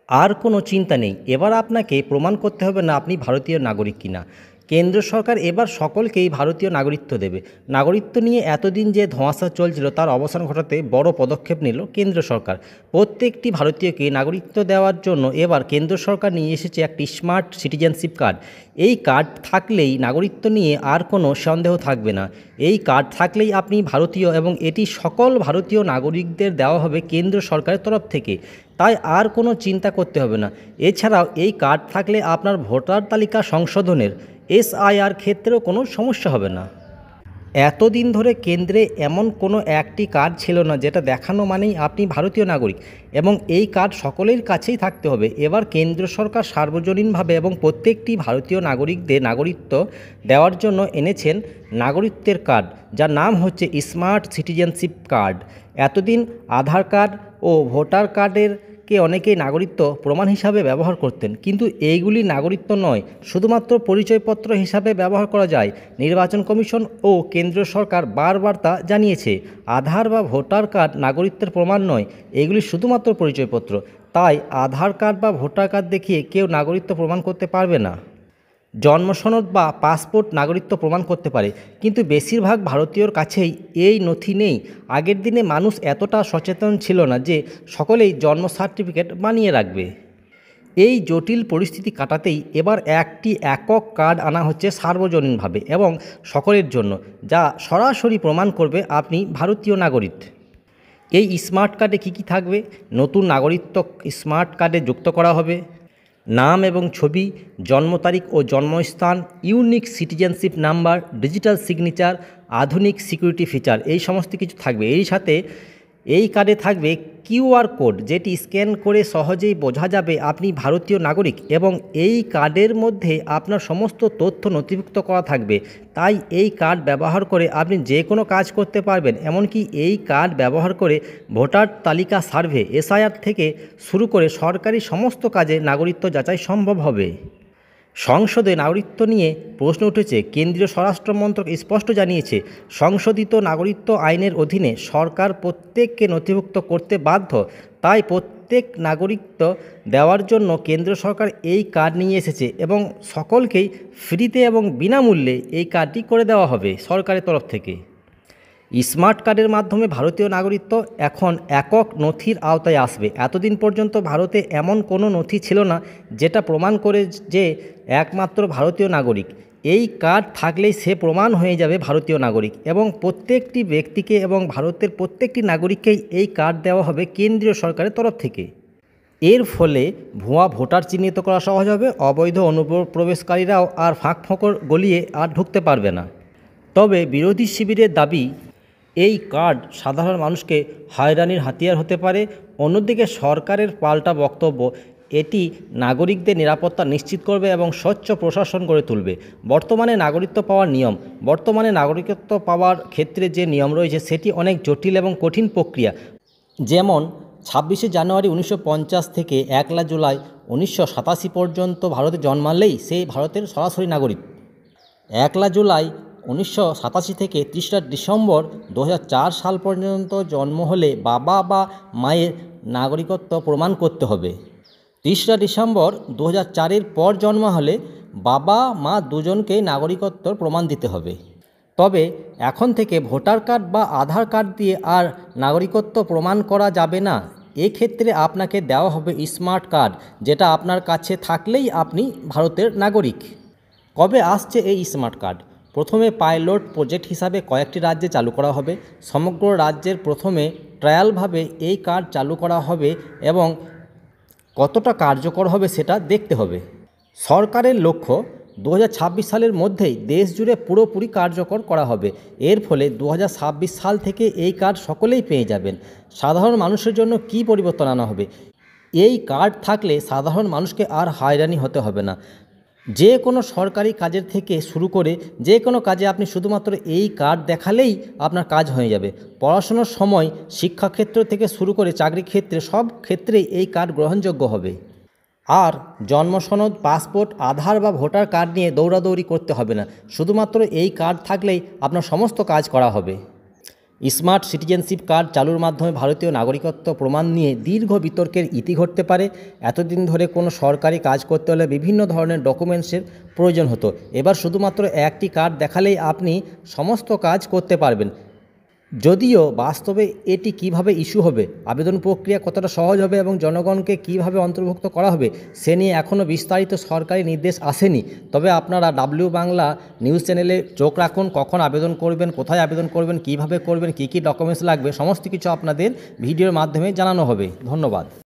আর কোনো চিন্তা নেই। এবার আপনাকে প্রমাণ করতে হবে না আপনি ভারতীয় নাগরিক কিনা। কেন্দ্র সরকার এবার সকলকেই ভারতীয় নাগরিকত্ব দেবে। নাগরিকত্ব নিয়ে এতদিন যে ধোঁয়াশা চলছিল তার অবসান ঘটাতে বড় পদক্ষেপ নিল কেন্দ্র সরকার। প্রত্যেকটি ভারতীয়কে নাগরিকত্ব দেওয়ার জন্য এবার কেন্দ্র সরকার নিয়ে এসেছে একটি স্মার্ট সিটিজেনশিপ কার্ড। এই কার্ড থাকলেই নাগরিকত্ব নিয়ে আর কোনো সন্দেহ থাকবে না। এই কার্ড থাকলেই আপনি ভারতীয় এবং এটি সকল ভারতীয় নাগরিকদের দেওয়া হবে কেন্দ্র সরকারের তরফ থেকে। তাই আর কোনো চিন্তা করতে হবে না। এছাড়াও এই কার্ড থাকলে আপনার ভোটার তালিকা সংশোধনের SIR ক্ষেত্রেও কোনো সমস্যা হবে না। এতদিন ধরে কেন্দ্রে এমন কোনো একটি কার্ড ছিল না যেটা দেখানো মানেই আপনি ভারতীয় নাগরিক, এবং এই কার্ড সকলের কাছেই থাকতে হবে। এবার কেন্দ্র সরকার সার্বজনীনভাবে এবং প্রত্যেকটি ভারতীয় নাগরিকদের নাগরিকত্ব দেওয়ার জন্য এনেছেন নাগরিকত্বের কার্ড, যার নাম হচ্ছে স্মার্ট সিটিজেনশিপ কার্ড। এতদিন আধার কার্ড ও ভোটার কার্ডের অনেকেই নাগরিকত্ব প্রমাণ হিসাবে ব্যবহার করতেন, কিন্তু এইগুলি নাগরিকত্ব নয়, শুধুমাত্র পরিচয়পত্র হিসাবে ব্যবহার করা যায়। নির্বাচন কমিশন ও কেন্দ্র সরকার বারবার তা জানিয়েছে। আধার বা ভোটার কার্ড নাগরিকত্বের প্রমাণ নয়, এগুলি শুধুমাত্র পরিচয়পত্র। তাই আধার কার্ড বা ভোটার কার্ড দেখিয়ে কেউ নাগরিকত্ব প্রমাণ করতে পারবে না। জন্মসনদ বা পাসপোর্ট নাগরিকত্ব প্রমাণ করতে পারে, কিন্তু বেশিরভাগ ভারতীয়র কাছেই এই নথি নেই। আগের দিনে মানুষ এতটা সচেতন ছিল না যে সকলেই জন্ম সার্টিফিকেট বানিয়ে রাখবে। এই জটিল পরিস্থিতি কাটাতেই এবার একটি একক কার্ড আনা হচ্ছে সার্বজনীনভাবে এবং সকলের জন্য, যা সরাসরি প্রমাণ করবে আপনি ভারতীয় নাগরিক। এই স্মার্ট কার্ডে কী কী থাকবে? নতুন নাগরিকত্ব স্মার্ট কার্ডে যুক্ত করা হবে নাম এবং ছবি, জন্ম তারিখ ও জন্মস্থান, unique citizenship number, digital signature, আধুনিক সিকিউরিটি ফিচার, এই সমস্ত কিছু থাকবে। এই সাথে এই কার্ডে থাকবে QR কোড, যেটি স্ক্যান করে সহজেই বোঝা যাবে আপনি ভারতীয় নাগরিক, এবং এই কার্ডের মধ্যে আপনার সমস্ত তথ্য নথিভুক্ত করা থাকবে। তাই এই কার্ড ব্যবহার করে আপনি যে কোনো কাজ করতে পারবেন। এমনকি এই কার্ড ব্যবহার করে ভোটার তালিকা সার্ভে, SIR থেকে শুরু করে সরকারি সমস্ত কাজে নাগরিকত্ব যাচাই সম্ভব হবে। সংসদে নাগরিকত্ব নিয়ে প্রশ্ন উঠেছে। কেন্দ্রীয় স্বরাষ্ট্র মন্ত্রক স্পষ্ট জানিয়েছে, সংশোধিত নাগরিকত্ব আইনের অধীনে সরকার প্রত্যেককে নথিভুক্ত করতে বাধ্য। তাই প্রত্যেক নাগরিকত্ব দেওয়ার জন্য কেন্দ্র সরকার এই কার্ড নিয়ে এসেছে, এবং সকলকেই ফ্রিতে এবং বিনামূল্যে এই কার্ডটি করে দেওয়া হবে সরকারের তরফ থেকে। স্মার্ট কার্ডের মাধ্যমে ভারতীয় নাগরিকত্ব এখন একক নথির আওতায় আসবে। এতদিন পর্যন্ত ভারতে এমন কোনো নথি ছিল না যেটা প্রমাণ করে যে একমাত্র ভারতীয় নাগরিক। এই কার্ড থাকলেই সে প্রমাণ হয়ে যাবে ভারতীয় নাগরিক, এবং প্রত্যেকটি ব্যক্তিকে এবং ভারতের প্রত্যেকটি নাগরিককেই এই কার্ড দেওয়া হবে কেন্দ্রীয় সরকারের তরফ থেকে। এর ফলে ভুয়া ভোটার চিহ্নিত করা সহজ হবে। অবৈধ অনুপ্রবেশকারীরাও আর ফাঁক ফোকর গলিয়ে আর ঢুকতে পারবে না। তবে বিরোধী শিবিরের দাবি, এই কার্ড সাধারণ মানুষকে হয়রানির হাতিয়ার হতে পারে। অন্যদিকে সরকারের পাল্টা বক্তব্য, এটি নাগরিকদের নিরাপত্তা নিশ্চিত করবে এবং স্বচ্ছ প্রশাসন গড়ে তুলবে। বর্তমানে নাগরিকত্ব পাওয়ার ক্ষেত্রে যে নিয়ম রয়েছে সেটি অনেক জটিল এবং কঠিন প্রক্রিয়া। যেমন 26শে জানুয়ারি 1950 থেকে 1 জুলাই 1987 পর্যন্ত ভারতে জন্মালেই সেই ভারতের সরাসরি নাগরিক। 1 জুলাই 1987 থেকে 30 ডিসেম্বর 2004 সাল পর্যন্ত জন্ম হলে বাবা বা মায়ের নাগরিকত্ব প্রমাণ করতে হবে। 30 ডিসেম্বর 2004-এর পর জন্ম হলে বাবা মা দুজনকেই নাগরিকত্বর প্রমাণ দিতে হবে। তবে এখন থেকে ভোটার কার্ড বা আধার কার্ড দিয়ে আর নাগরিকত্ব প্রমাণ করা যাবে না। এক্ষেত্রে আপনাকে দেওয়া হবে স্মার্ট কার্ড, যেটা আপনার কাছে থাকলেই আপনি ভারতের নাগরিক। কবে আসছে এই স্মার্ট কার্ড? প্রথমে পাইলট প্রজেক্ট হিসাবে কয়েকটি রাজ্যে চালু করা হবে। সমগ্র রাজ্যের প্রথমে ট্রায়ালভাবে এই কার্ড চালু করা হবে, এবং কতটা কার্যকর হবে সেটা দেখতে হবে। সরকারের লক্ষ্য 2026 সালের মধ্যেই দেশ জুড়ে পুরোপুরি কার্যকর করা হবে। এর ফলে 2026 সাল থেকে এই কার্ড সকলেই পেয়ে যাবেন। সাধারণ মানুষের জন্য কী পরিবর্তন আনা হবে? এই কার্ড থাকলে সাধারণ মানুষকে আর হয়রানি হতে হবে না। যে কোনো সরকারি কাজের থেকে শুরু করে যে কোনো কাজে আপনি শুধুমাত্র এই কার্ড দেখালেই আপনার কাজ হয়ে যাবে। পড়াশোনার সময়, শিক্ষাক্ষেত্র থেকে শুরু করে চাকরি ক্ষেত্রে, সব ক্ষেত্রেই এই কার্ড গ্রহণযোগ্য হবে। আর জন্মসনদ, পাসপোর্ট, আধার বা ভোটার কার্ড নিয়ে দৌড়াদৌড়ি করতে হবে না। শুধুমাত্র এই কার্ড থাকলেই আপনার সমস্ত কাজ করা হবে। স্মার্ট সিটিজেনশিপ কার্ড চালুর মাধ্যমে ভারতীয় নাগরিকত্ব প্রমাণ নিয়ে দীর্ঘ বিতর্কের ইতি ঘটতে পারে। এতদিন ধরে কোনো সরকারি কাজ করতে হলে বিভিন্ন ধরনের ডকুমেন্টসের প্রয়োজন হতো। এবার শুধুমাত্র একটি কার্ড দেখালেই আপনি সমস্ত কাজ করতে পারবেন। যদিও বাস্তবে এটি কিভাবে ইস্যু হবে, আবেদন প্রক্রিয়া কতটা সহজ হবে এবং জনগণকে কিভাবে অন্তর্ভুক্ত করা হবে সে নিয়ে এখনও বিস্তারিত সরকারি নির্দেশ আসেনি। তবে আপনারা ডাব্লিউ বাংলা নিউজ চ্যানেলে চোখ রাখুন, কখন আবেদন করবেন, কোথায় আবেদন করবেন, কিভাবে করবেন, কী কী ডকুমেন্টস লাগবে সমস্ত কিছু আপনাদের ভিডিওর মাধ্যমে জানানো হবে। ধন্যবাদ।